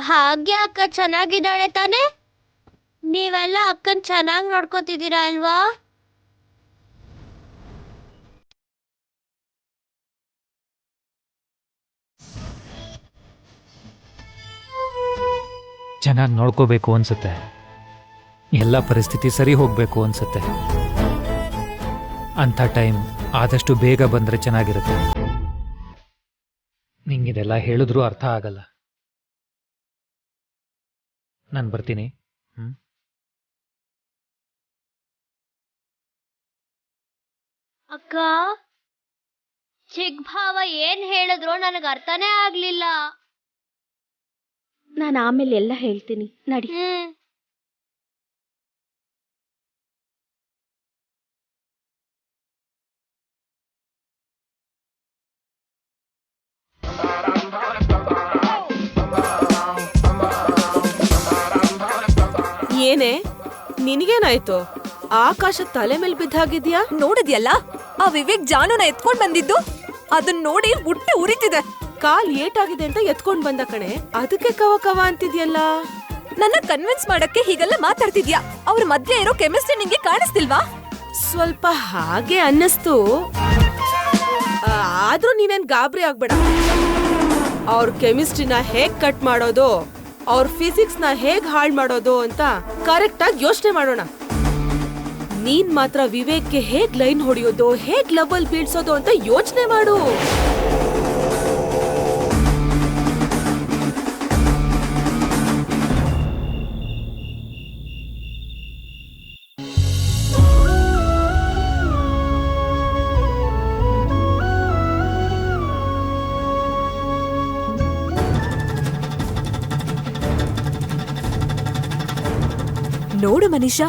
ಭಾಗ್ಯ ಅಕ್ಕ ಚೆನ್ನಾಗಿದ್ದಾಳೆ ತಾನೆ? ನೀವೆಲ್ಲ ಅಕ್ಕನ್ ಚೆನ್ನಾಗಿ ನೋಡ್ಕೋತಿದ್ದೀರಾ ಅಲ್ವಾ? ಚೆನ್ನಾಗಿ ನೋಡ್ಕೋಬೇಕು ಅನ್ಸುತ್ತೆ. ಎಲ್ಲ ಪರಿಸ್ಥಿತಿ ಸರಿ ಹೋಗ್ಬೇಕು ಅನ್ಸುತ್ತೆ. ಅಂಥ ಟೈಮ್ ಆದಷ್ಟು ಬೇಗ ಬಂದ್ರೆ ಚೆನ್ನಾಗಿರುತ್ತೆ. ನಿಂಗಿದೆಲ್ಲ ಹೇಳಿದ್ರೂ ಅರ್ಥ ಆಗಲ್ಲ. ನಾನು ಬರ್ತೀನಿ. ಅಕ್ಕ, ಚಿಕ್ಕ ಭಾವ ಏನ್ ಹೇಳಿದ್ರು ನನಗೆ ಅರ್ಥನೇ ಆಗ್ಲಿಲ್ಲ. ನಾನು ಆಮೇಲೆ ಎಲ್ಲ ಹೇಳ್ತೀನಿ, ನಡಿ. ಏನೇ ನಿನಗೇನಾಯ್ತು? ಆಕಾಶ ತಲೆ ಮೇಲೆ ಬಿದ್ದಾಗಿದ್ಯಾ? ನೋಡಿದ್ಯಲ್ಲ, ಆ ವಿವೇಕ್ ಜಾನುನ ಎತ್ಕೊಂಡ್ ಬಂದಿದ್ದು, ಅದನ್ನ ನೋಡಿ ಹುಟ್ಟಿ ಉರಿತಿದೆ. ಕಾಲ್ ಏಟಾಗಿದೆ ಅಂತ ಎತ್ಕೊಂಡ್ ಬಂದ ಕಣೆ, ಅದಕ್ಕೆ ಕವ ಕವ ಅಂತಿದ್ಯಲ್ಲ. ನನ್ನ ಕನ್ವಿನ್ಸ್ ಮಾಡಕ್ಕೆ ಹೀಗೆಲ್ಲ ಮಾತಾಡ್ತಿದ್ಯಾ? ಅವ್ರ ಮಧ್ಯೆ ಇರೋ ಕೆಮಿಸ್ಟ್ರಿ ನಿಂಗೆ ಕಾಣಿಸ್ತಿಲ್ವಾ? ಸ್ವಲ್ಪ ಹಾಗೆ ಅನ್ನಿಸ್ತು, ಆದ್ರೂ ನೀನೇನ್ ಗಾಬರಿ ಆಗ್ಬೇಡ. ಅವ್ರ ಕೆಮಿಸ್ಟ್ರಿನ ಹೇಗ್ ಕಟ್ ಮಾಡೋದು, ಅವ್ರ ಫಿಸಿಕ್ಸ್ ನ ಹೇಗ್ ಹಾಳ್ ಮಾಡೋದು ಅಂತ ಕರೆಕ್ಟ್ ಆಗಿ ಯೋಚನೆ ಮಾಡೋಣ. ನೀನ್ ಮಾತ್ರ ವಿವೇಕ್ಗೆ ಹೇಗ್ ಲೈನ್ ಹೊಡೆಯೋದು, ಹೇಗ್ ಲವಲ್ ಬೀಳ್ಸೋದು ಅಂತ ಯೋಚನೆ ಮಾಡು. ನೋಡು ಮನೀಷಾ,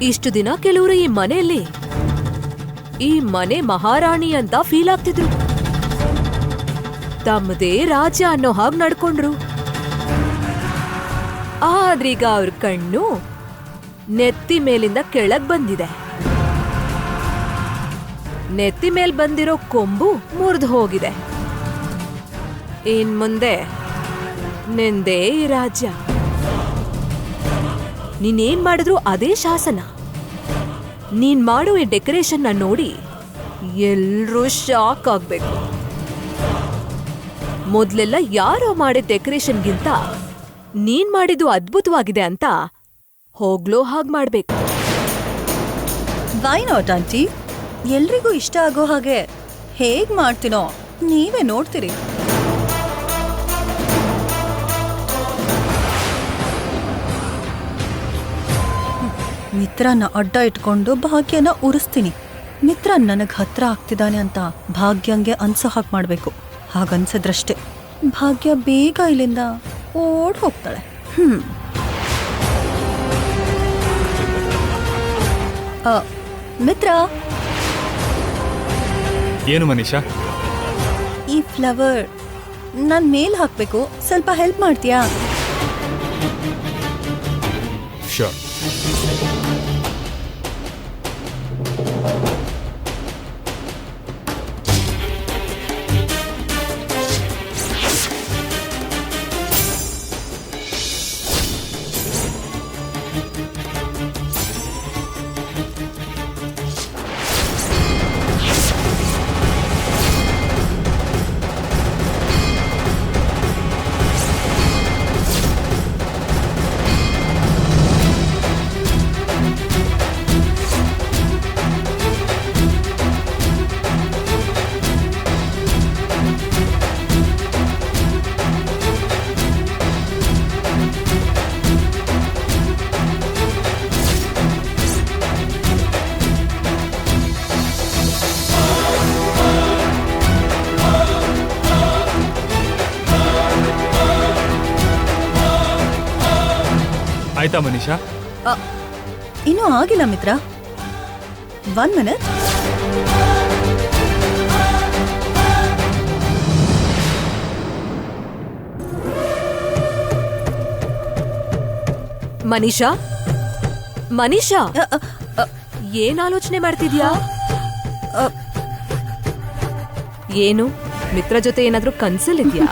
ಇಷ್ಟು ದಿನ ಕೆಲವರು ಈ ಮನೆ ಮಹಾರಾಣಿ ಅಂತ ಫೀಲ್ ಆಗ್ತಿದ್ರು. ತಮ್ಮದೇ ರಾಜ್ಯ ಅನ್ನೋ ಹಾಗೆ ನಡ್ಕೊಂಡ್ರು. ಆದ್ರೀಗ ಅವ್ರ ಕಣ್ಣು ನೆತ್ತಿ ಮೇಲಿಂದ ಕೆಳಗ್ ಬಂದಿದೆ. ನೆತ್ತಿ ಮೇಲ್ ಬಂದಿರೋ ಕೊಂಬು ಮುರಿದು ಹೋಗಿದೆ. ಇನ್ ಮುಂದೆ ನಿಂದೇ ಈ ರಾಜ್ಯ. ನೀನೇನ್ ಮಾಡಿದ್ರು ಅದೇ ಶಾಸನ. ನೀನ್ ಮಾಡೋ ಈ ಡೆಕೋರೇಷನ್ ನ ನೋಡಿ ಎಲ್ರೂ ಶಾಕ್ ಆಗ್ಬೇಕು. ಮೊದ್ಲೆಲ್ಲ ಯಾರೋ ಮಾಡಿದ ಡೆಕೋರೇಷನ್ಗಿಂತ ನೀನ್ ಮಾಡಿದ್ದು ಅದ್ಭುತವಾಗಿದೆ ಅಂತ ಹೋಗ್ಲೋ ಹಾಗ್ ಮಾಡ್ಬೇಕು. Why not aunty? ಎಲ್ರಿಗೂ ಇಷ್ಟ ಆಗೋ ಹಾಗೆ ಹೇಗ್ ಮಾಡ್ತೀನೋ ನೀವೇ ನೋಡ್ತೀರಿ. ಮಿತ್ರನ ಅಡ್ಡ ಇಟ್ಕೊಂಡು ಭಾಗ್ಯನ ಉರಿಸ್ತೀನಿ. ಮಿತ್ರ ನನಗ್ ಹತ್ರ ಆಗ್ತಿದ್ದಾನೆ ಅಂತ ಭಾಗ್ಯಂಗೆ ಅನ್ಸೋ ಹಾಗೆ ಮಾಡ್ಬೇಕು. ಹಾಗನ್ಸಿದ್ರಷ್ಟೇ ಭಾಗ್ಯ ಬೇಗ ಇಲ್ಲಿಂದ ಓಡ್ ಹೋಗ್ತಾಳೆ. ಮಿತ್ರ, ಏನು ಮನೀಷಾ? ಈ ಫ್ಲವರ್ ನಾನ್ ಮೇಲ್ ಹಾಕ್ಬೇಕು, ಸ್ವಲ್ಪ ಹೆಲ್ಪ್ ಮಾಡ್ತೀಯಾ? ಶ್ಯೂರ್. ಆಯ್ತಾ ಮನೀಷಾ? ಇನ್ನೂ ಆಗಿಲ್ಲ ಮಿತ್ರ, 1 minute. ಮನೀಷಾ, ಮನೀಷಾ, ಏನ್ ಆಲೋಚನೆ ಮಾಡ್ತಿದ್ಯಾ? ಏನು ಮಿತ್ರ ಜೊತೆ ಏನಾದ್ರೂ ಕನ್ಸಲ್ಲಿದ್ಯಾ?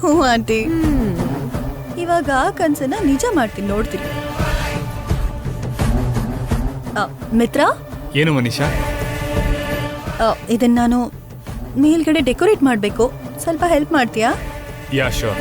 ಹ್ಞೂ ಆಂಟಿ. ಇವಾಗ ಆ ಕನ್ಸನ್ನ ನಿಜ ಮಾಡ್ತೀನಿ, ನೋಡ್ತೀನಿ. ಮಿತ್ರ, ಏನು ಮನೀಷಾ? ಇದನ್ನ ನಾನು ಮೇಲ್ಗಡೆ ಡೆಕೋರೇಟ್ ಮಾಡಬೇಕು, ಸ್ವಲ್ಪ ಹೆಲ್ಪ್ ಮಾಡ್ತೀಯಾ? Yeah sure.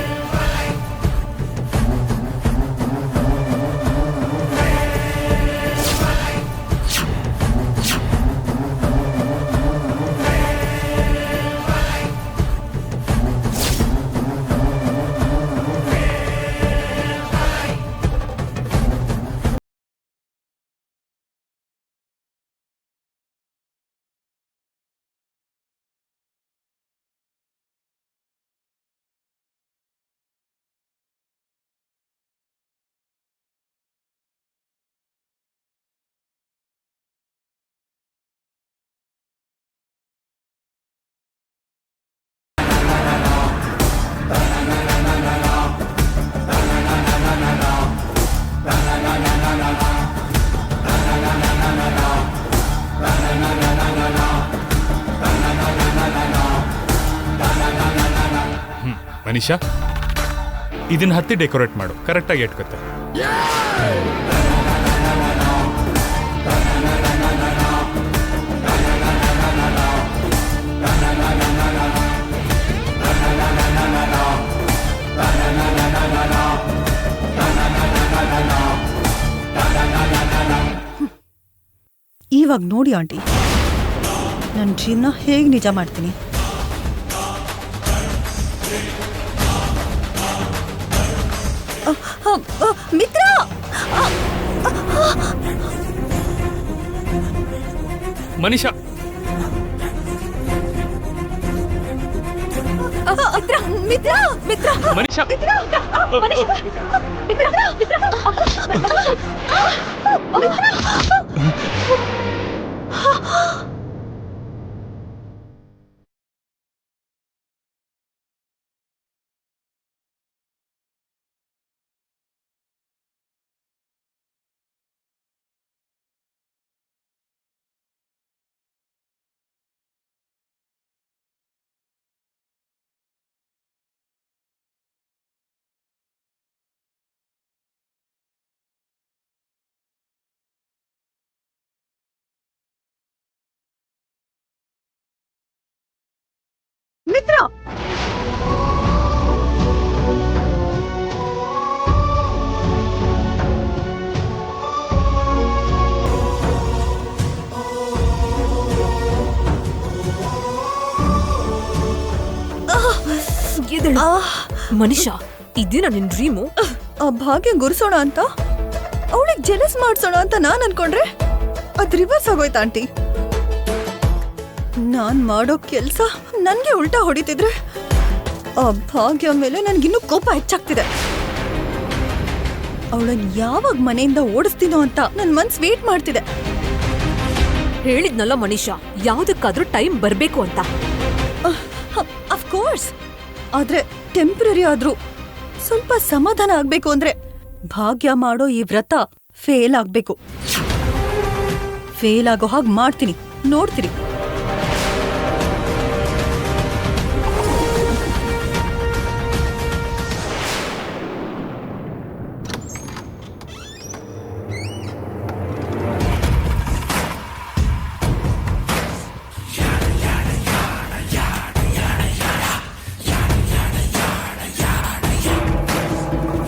ಮನೀಷಾ, ಇದನ್ನ ಹತ್ತಿ ಡೆಕೋರೇಟ್ ಮಾಡು, ಕರೆಕ್ಟಾಗಿ ಇಟ್ಕೊತ್ತೆ. ಇವಾಗ ನೋಡಿ ಆಂಟಿ, ನನ್ನ ಡ್ರೀಮ್ನ ಹೇಗೆ ನಿಜ ಮಾಡ್ತೀನಿ. ಮಿತ್ರ, ಮನೀಷಾ, ಮಿತ್ರ, ಮಿತ್ರ, ಮನೀಷಾ, ಮಿತ್ರ. ಮನೀಷಾ, ಇದೇನಾ ನಿನ್ ಡ್ರೀಮು? ಆ ಭಾಗ್ಯ ಗುರ್ಸೋಣ ಅಂತ, ಅವಳಿಗೆ ಜೆಲಸ್ ಮಾಡ್ಸೋಣ ಅಂತ ನಾನ್ ಅನ್ಕೊಂಡ್ರೆ ಅದ್ ರಿವರ್ಸ್ ಆಗೋಯ್ತಾ ಆಂಟಿ. ನಾನ್ ಮಾಡೋ ಕೆಲ್ಸ ನನ್ಗೆ ಉಲ್ಟಾ ಹೊಡಿತಿದ್ರೆ ಆ ಭಾಗ್ಯ ಮೇಲೆ ನನ್ಗಿನ್ನೂ ಕೋಪ ಹೆಚ್ಚಾಗ್ತಿದೆ. ಅವಳನ್ನ ಯಾವಾಗ ಮನೆಯಿಂದ ಓಡಿಸ್ತೀನೋ ಅಂತ ನನ್ ಮನ್ಸ್ ವೇಟ್ ಮಾಡ್ತಿದೆ. ಹೇಳಿದ್ನಲ್ಲ ಮನೀಷಾ, ಯಾವ್ದಕ್ಕಾದ್ರೂ ಟೈಮ್ ಬರ್ಬೇಕು ಅಂತ. ಅಫ್ಕೋರ್ಸ್, ಆದ್ರೆ ಟೆಂಪ್ರರಿ ಆದ್ರೂ ಸ್ವಲ್ಪ ಸಮಾಧಾನ ಆಗ್ಬೇಕು ಅಂದ್ರೆ ಭಾಗ್ಯ ಮಾಡೋ ಈ ವ್ರತ ಫೇಲ್ ಆಗ್ಬೇಕು. ಫೇಲ್ ಆಗೋ ಹಾಗೆ ಮಾಡ್ತೀನಿ, ನೋಡ್ತೀರಿ.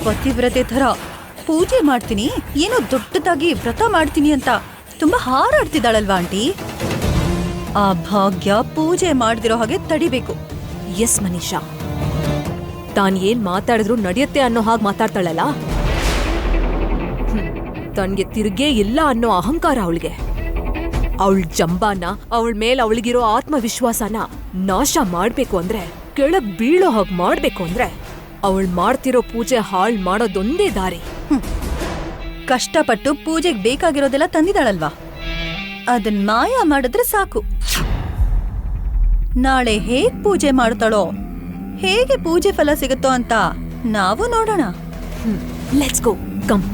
ಪತಿವ್ರತೆ ಥರ ಪೂಜೆ ಮಾಡ್ತೀನಿ, ಏನೋ ದೊಡ್ಡದಾಗಿ ವ್ರತ ಮಾಡ್ತೀನಿ ಅಂತ ತುಂಬಾ ಹಾರಾಡ್ತಿದ್ದಾಳಲ್ವಾ ಆಂಟಿ. ಆ ಭಾಗ್ಯ ಪೂಜೆ ಮಾಡ್ದಿರೋ ಹಾಗೆ ತಡಿಬೇಕು. ಎಸ್ ಮನೀಷಾ, ತಾನ್ ಏನ್ ಮಾತಾಡಿದ್ರು ನಡೆಯುತ್ತೆ ಅನ್ನೋ ಹಾಗೆ ಮಾತಾಡ್ತಾಳಲ್ಲ, ತನ್ಗೆ ತಿರುಗೇ ಇಲ್ಲ ಅನ್ನೋ ಅಹಂಕಾರ ಅವಳಿಗೆ. ಅವಳ ಜಂಬಾನ, ಅವಳ ಮೇಲೆ ಅವಳಿಗಿರೋ ಆತ್ಮವಿಶ್ವಾಸನ ನಾಶ ಮಾಡ್ಬೇಕು ಅಂದ್ರೆ, ಕೆಳಗ್ ಬೀಳೋ ಹಾಗೆ ಮಾಡ್ಬೇಕು ಅಂದ್ರೆ, ಅವಳು ಮಾಡ್ತಿರೋ ಪೂಜೆ ಹಾಳ್ ಮಾಡೋದೊಂದೇ ದಾರಿ. ಕಷ್ಟಪಟ್ಟು ಪೂಜೆಗೆ ಬೇಕಾಗಿರೋದೆಲ್ಲ ತಂದಿದ್ದಾಳಲ್ವಾ, ಅದನ್ ಮಾಯ ಮಾಡಿದ್ರೆ ಸಾಕು. ನಾಳೆ ಹೇಗ್ ಪೂಜೆ ಮಾಡ್ತಾಳೋ, ಹೇಗೆ ಪೂಜೆ ಫಲ ಸಿಗುತ್ತೋ ಅಂತ ನಾವು ನೋಡೋಣ. Let's go, come.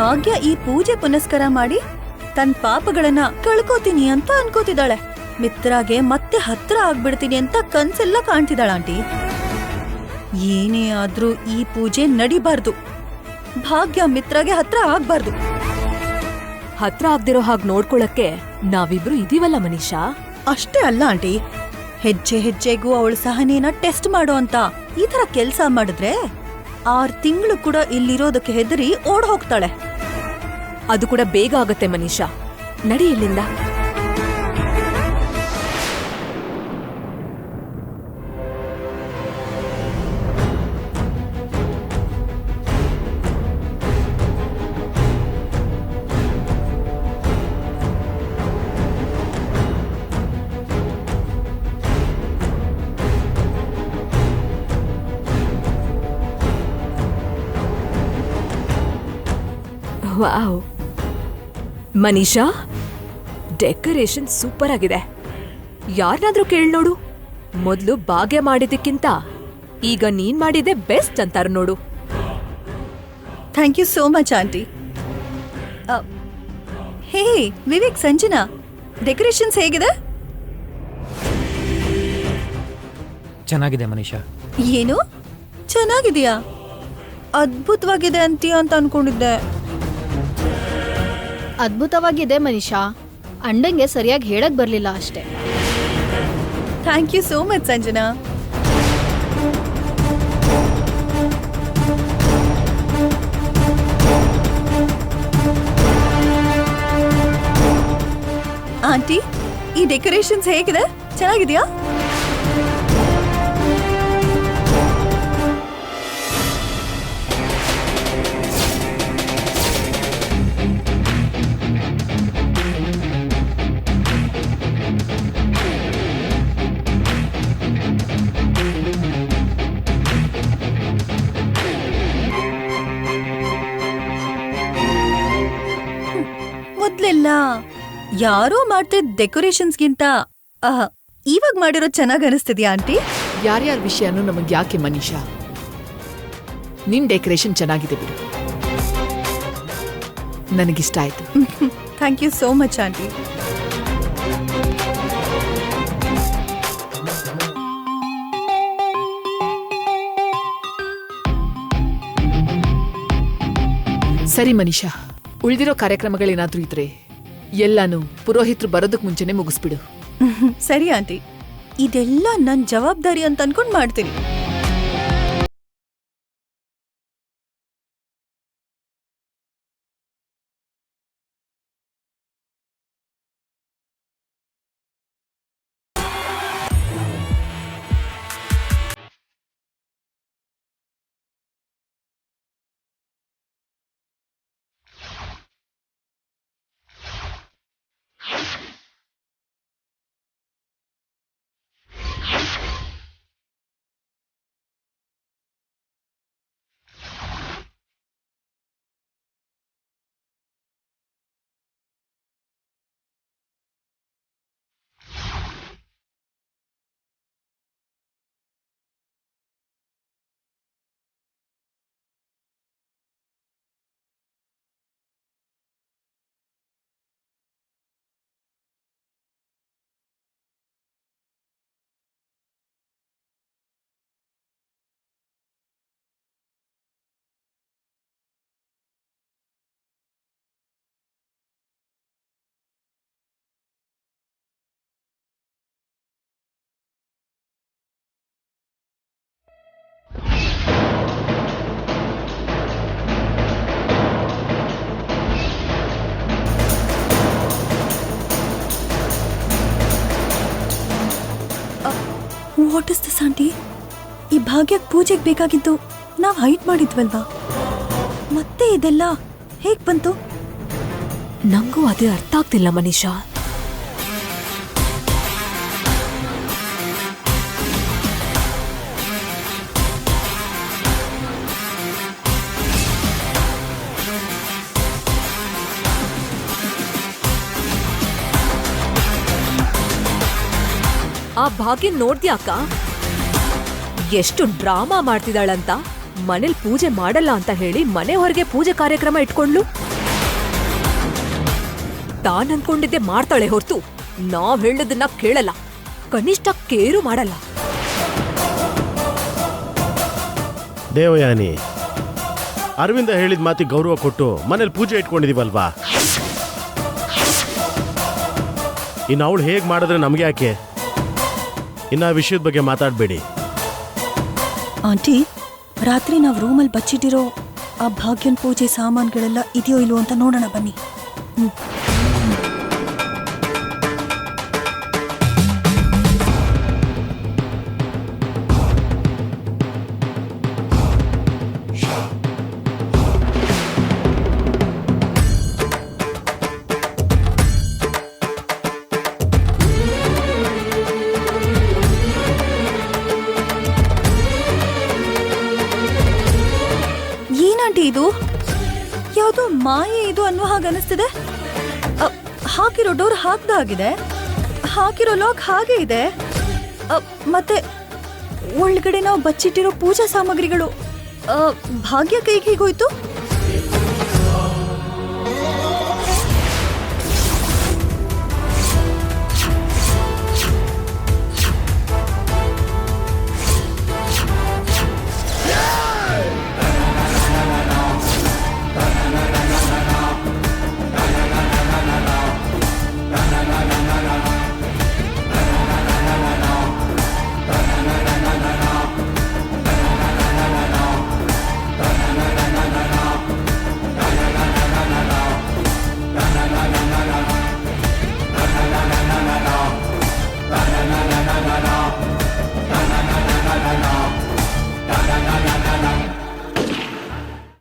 ಭಾಗ್ಯ ಈ ಪೂಜೆ ಪುನಸ್ಕಾರ ಮಾಡಿ ತನ್ನ ಪಾಪಗಳನ್ನ ಕಳ್ಕೋತೀನಿ ಅಂತ ಅನ್ಕೋತಿದ್ದಾಳೆ. ಮಿತ್ರಾಗೆ ಮತ್ತೆ ಹತ್ರ ಆಗ್ಬಿಡ್ತೀನಿ ಅಂತ ಕನ್ಸೆಲ್ಲ ಕಾಣ್ತಿದ್ದಾಳ ಆಂಟಿ. ಏನೇ ಆದ್ರೂ ಈ ಪೂಜೆ ನಡಿಬಾರ್ದು. ಭಾಗ್ಯ ಮಿತ್ರಾಗೆ ಹತ್ರ ಆಗ್ಬಾರ್ದು. ಹತ್ರ ಆಗ್ದಿರೋ ಹಾಗೆ ನೋಡ್ಕೊಳಕ್ಕೆ ನಾವಿಬ್ರು ಇದೀವಲ್ಲ ಮನೀಷಾ. ಅಷ್ಟೇ ಅಲ್ಲ ಆಂಟಿ, ಹೆಜ್ಜೆ ಹೆಜ್ಜೆಗೂ ಅವಳ ಸಹನೇನ ಟೆಸ್ಟ್ ಮಾಡೋ ಅಂತ ಈ ತರ ಕೆಲ್ಸ ಮಾಡಿದ್ರೆ 6 ತಿಂಗಳು ಕೂಡ ಇಲ್ಲಿರೋದಕ್ಕೆ ಹೆದರಿ ಓಡ್ ಹೋಗ್ತಾಳೆ. ಅದು ಕೂಡ ಬೇಗ ಆಗತ್ತೆ ಮನೀಷಾ. ನಡಿ ಇಲ್ಲಿಂದ. ವಾವ್ ಮನೀಷಾ, ಡೆಕೋರೇಷನ್ ಸೂಪರ್ ಆಗಿದೆ. ಯಾರನ್ನಾದ್ರೂ ಕೇಳ್ ನೋಡು. ಮೊದ್ಲು ಭಾಗ್ಯ ಮಾಡಿದ್ದಕ್ಕಿಂತ ಈಗ ನೀನ್ ಮಾಡಿದೆ ಬೆಸ್ಟ್ ಅಂತಾರ ನೋಡು. Thank you so much aunty. Hey Vivek, Sanjana, decorations ಹೇಗಿದೆ? ಚೆನ್ನಾಗಿದೆ ಮನೀಷಾ. ಏನು ಚೆನ್ನಾಗಿದೆಯಾ? ಅದ್ಭುತವಾಗಿದೆ ಅಂತೀಯ ಅಂತ ಅನ್ಕೊಂಡಿದ್ದೆ. ಅದ್ಭುತವಾಗಿದೆ ಮನೀಷಾ. ಅಣ್ಣಂಗೆ ಸರಿಯಾಗಿ ಹೇಳಕ್ ಬರ್ಲಿಲ್ಲ ಅಷ್ಟೇ. Thank you so much Sanjana. Aunty, ಈ ಡೆಕೋರೇಷನ್ಸ್ ಹೇಗಿದೆ? ಚೆನ್ನಾಗಿದೆಯಾ? ಮೊದ್ಲೆಲ್ಲ ಯಾರೋ ಮಾಡ್ತಿದ್ದ ಡೆಕೋರೇಷನ್ಸ್ಗಿಂತ ಇವಾಗ ಮಾಡಿರೋ ಚೆನ್ನಾಗ್ ಅನಿಸ್ತಿದ್ಯಾ ಆಂಟಿ? ಯಾರ್ಯಾರ ವಿಷಯನೂ ನಮಗೆ ಯಾಕೆ ಮನೀಷಾ? ನಿನ್ ಡೆಕೋರೇಷನ್ ಚೆನ್ನಾಗಿದೆ ಬಿಡು, ನನಗಿಷ್ಟ ಆಯ್ತು. Thank you so much aunty. ಸರಿ ಮನೀಷಾ, ಉಳಿದಿರೋ ಕಾರ್ಯಕ್ರಮಗಳೇನಾದ್ರೂ ಇದ್ರೆ ಎಲ್ಲಾನು ಪುರೋಹಿತರು ಬರೋದಕ್ ಮುಂಚೆನೆ ಮುಗಿಸ್ಬಿಡು. ಸರಿ ಆಂಟಿ, ಇದೆಲ್ಲ ನನ್ ಜವಾಬ್ದಾರಿ ಅಂತ ಅನ್ಕೊಂಡ್ ಮಾಡ್ತೀನಿ. What is this aunty? ಈ ಭಾಗ್ಯಕ್ಕೆ ಪೂಜೆಗೆ ಬೇಕಾಗಿದ್ದು ನಾವು ಹೈಟ್ ಮಾಡಿದ್ವಲ್ವಾ? ಮತ್ತೆ ಇದೆಲ್ಲ ಹೇಗ್ ಬಂತು? ನಂಗೂ ಅದೇ ಅರ್ಥ ಆಗ್ತಿಲ್ಲ ಮನೀಷಾ. ಆ ಭಾಗ್ಯ ನೋಡ್ದ್ಯಾಕ ಎಷ್ಟು ಡ್ರಾಮಾ ಮಾಡ್ತಿದ್ದಾಳಂತ? ಮನೇಲಿ ಪೂಜೆ ಮಾಡಲ್ಲ ಅಂತ ಹೇಳಿ ಮನೆ ಹೊರಗೆ ಪೂಜೆ ಕಾರ್ಯಕ್ರಮ ಇಟ್ಕೊಂಡ್ಲು. ತಾನ್ ಅನ್ಕೊಂಡಿದ್ದೆ ಮಾಡ್ತಾಳೆ ಹೊರ್ತು ನಾವ್ ಹೇಳದನ್ನ ಕೇಳಲ್ಲ, ಕನಿಷ್ಠ ಕೇರು ಮಾಡಲ್ಲ. ದೇವಯಾನಿ, ಅರವಿಂದ ಹೇಳಿದ ಮಾತಿಗೆ ಗೌರವ ಕೊಟ್ಟು ಮನೇಲಿ ಪೂಜೆ ಇಟ್ಕೊಂಡಿದೀವಲ್ವಾ? ಇನ್ನು ಅವಳು ಹೇಗೆ ಮಾಡಿದ್ರೆ ನಮ್ಗೆ ಯಾಕೆ? ಇನ್ನು ಆ ವಿಷಯದ ಬಗ್ಗೆ ಮಾತಾಡಬೇಡಿ. ಆಂಟಿ, ರಾತ್ರಿ ನಾವು ರೂಮಲ್ಲಿ ಬಚ್ಚಿಟ್ಟಿರೋ ಆ ಭಾಗ್ಯನ್ ಪೂಜೆ ಸಾಮಾನುಗಳೆಲ್ಲ ಇದೆಯೋ ಇಲ್ವೋ ಅಂತ ನೋಡೋಣ ಬನ್ನಿ. ಏನಂಟಿ ಇದು? ಯಾವುದು ಮಾಯೆ ಇದು ಅನ್ನೋ ಹಾಗೆ ಅನಿಸ್ತಿದೆ. ಹಾಕಿರೋ ಡೋರ್ ಹಾಕ್ದಾಗಿದೆ, ಹಾಕಿರೋ ಲಾಕ್ ಹಾಗೆ ಇದೆ. ಮತ್ತೆ ಒಳಗಡೆ ನಾವು ಬಚ್ಚಿಟ್ಟಿರೋ ಪೂಜಾ ಸಾಮಗ್ರಿಗಳು ಭಾಗ್ಯ ಕೈಗೆ ಹೀಗೋಯ್ತು.